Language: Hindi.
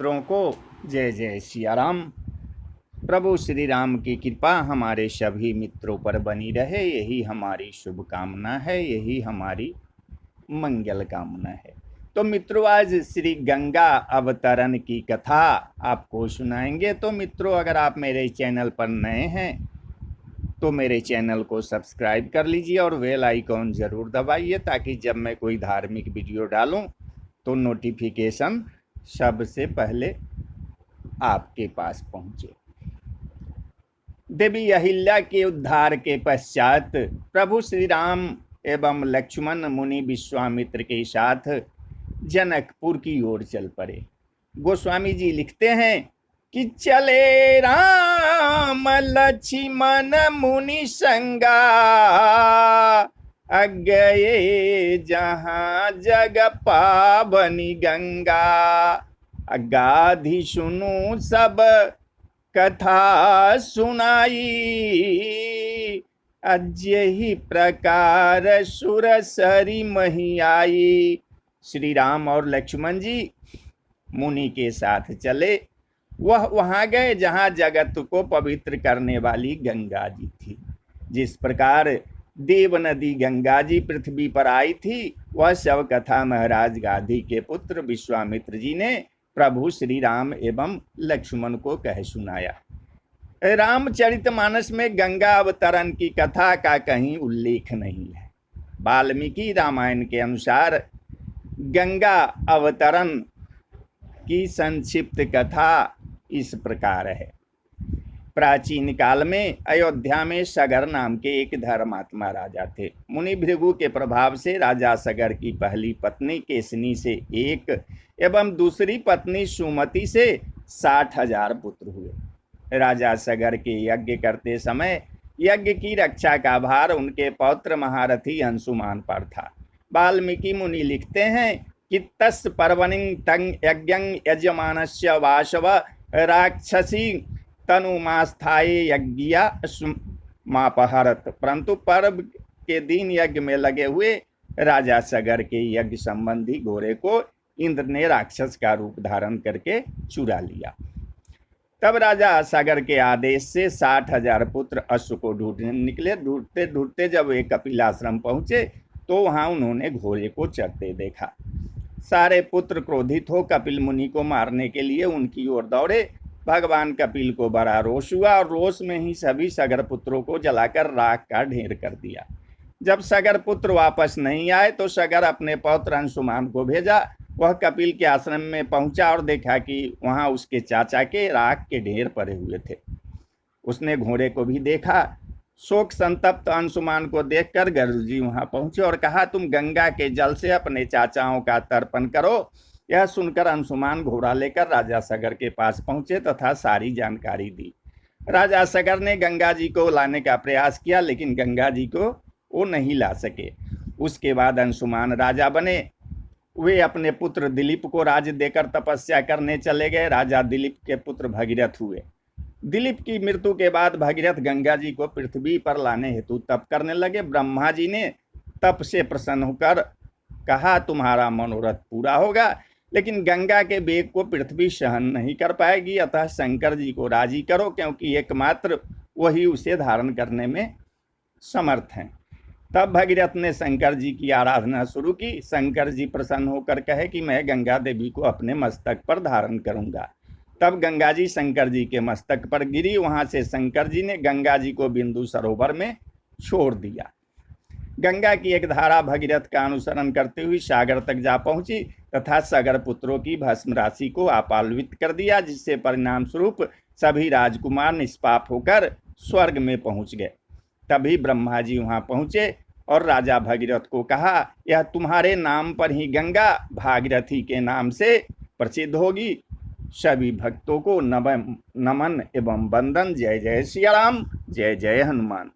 मित्रों को जय जय सिया राम। प्रभु श्री राम की कृपा हमारे सभी मित्रों पर बनी रहे, यही हमारी शुभकामना है, यही हमारी मंगल कामना है। तो मित्रों, आज श्री गंगा अवतरण की कथा आपको सुनाएंगे। तो मित्रों, अगर आप मेरे चैनल पर नए हैं तो मेरे चैनल को सब्सक्राइब कर लीजिए और बेल आइकॉन ज़रूर दबाइए, ताकि जब मैं कोई धार्मिक वीडियो डालूं तो नोटिफिकेशन सबसे पहले आपके पास पहुंचे। देवी अहिल्या के उद्धार के पश्चात प्रभु श्री राम एवं लक्ष्मण मुनि विश्वामित्र के साथ जनकपुर की ओर चल पड़े। गोस्वामी जी लिखते हैं कि चले राम लक्ष्मण मुनि संगा, गए जहाँ जग पावनी गंगा। अगाधि सुनु सब कथा सुनाई, अजहि प्रकार सुर सरी मही आई। श्री राम और लक्ष्मण जी मुनि के साथ चले। वह वहां गए जहां जगत को पवित्र करने वाली गंगा जी थी। जिस प्रकार देव नदी गंगा जी पृथ्वी पर आई थी, वह सब कथा महाराज गाधी के पुत्र विश्वामित्र जी ने प्रभु श्री राम एवं लक्ष्मण को कह सुनाया। रामचरितमानस में गंगा अवतरण की कथा का कहीं उल्लेख नहीं है। वाल्मीकि रामायण के अनुसार गंगा अवतरण की संक्षिप्त कथा इस प्रकार है। प्राचीन काल में अयोध्या में सगर नाम के एक धर्मात्मा राजा थे। मुनि भृगु के प्रभाव से राजा सगर की पहली पत्नी केसनी से एक एवं दूसरी पत्नी सुमति से 60,000 पुत्र हुए। राजा सगर के यज्ञ करते समय यज्ञ की रक्षा का भार उनके पौत्र महारथी अंशुमान पर था। वाल्मीकि मुनि लिखते हैं कि तस् पर्वणि तंग यज्ञं यजमानस्य वाशव राक्षसी तनुमास्थाय यज्ञ मापहरत। परंतु पर्व के दिन यज्ञ में लगे हुए राजा सगर के यज्ञ संबंधी घोड़े को इंद्र ने राक्षस का रूप धारण करके चुरा लिया। तब राजा सागर के आदेश से 60,000 पुत्र अश्व को ढूंढने निकले। ढूंढते ढूंढते जब वे कपिलाश्रम पहुंचे तो वहां उन्होंने घोड़े को चढ़ते देखा। सारे पुत्र क्रोधित हो कपिल मुनि को मारने के लिए उनकी ओर दौड़े। भगवान कपिल को बड़ा रोष हुआ और रोष में ही सभी सगर पुत्रों को जलाकर राख का ढेर कर दिया। जब सगर पुत्र वापस नहीं आए तो सगर अपने पौत्र अंशुमान को भेजा। वह कपिल के आश्रम में पहुंचा और देखा कि वहां उसके चाचा के राख के ढेर पड़े हुए थे। उसने घोड़े को भी देखा। शोक संतप्त अंशुमान को देखकर गरुड़ जी वहां पहुंचे और कहा, तुम गंगा के जल से अपने चाचाओं का तर्पण करो। यह सुनकर अंशुमान घोड़ा लेकर राजा सगर के पास पहुंचे तथा सारी जानकारी दी। राजा सगर ने गंगा जी को लाने का प्रयास किया, लेकिन गंगा जी को वो नहीं ला सके। उसके बाद अंशुमान राजा बने। वे अपने पुत्र दिलीप को राज्य देकर तपस्या करने चले गए। राजा दिलीप के पुत्र भगीरथ हुए। दिलीप की मृत्यु के बाद भगीरथ गंगा जी को पृथ्वी पर लाने हेतु तप करने लगे। ब्रह्मा जी ने तप से प्रसन्न होकर कहा, तुम्हारा मनोरथ पूरा होगा, लेकिन गंगा के वेग को पृथ्वी सहन नहीं कर पाएगी। अतः शंकर जी को राजी करो, क्योंकि एकमात्र वही उसे धारण करने में समर्थ हैं। तब भगीरथ ने शंकर जी की आराधना शुरू की। शंकर जी प्रसन्न होकर कहे कि मैं गंगा देवी को अपने मस्तक पर धारण करूंगा। तब गंगा जी शंकर जी के मस्तक पर गिरी। वहां से शंकर जी ने गंगा जी को बिंदु सरोवर में छोड़ दिया। गंगा की एक धारा भगीरथ का अनुसरण करते हुए सागर तक जा पहुंची तथा सगर पुत्रों की भस्म राशि को आपालवित कर दिया, जिससे परिणाम स्वरूप सभी राजकुमार निष्पाप होकर स्वर्ग में पहुंच गए। तभी ब्रह्मा जी वहां पहुंचे और राजा भगीरथ को कहा, यह तुम्हारे नाम पर ही गंगा भागीरथी के नाम से प्रसिद्ध होगी। सभी भक्तों को नमन एवं वंदन। जय जय सिया राम, जय जय हनुमान।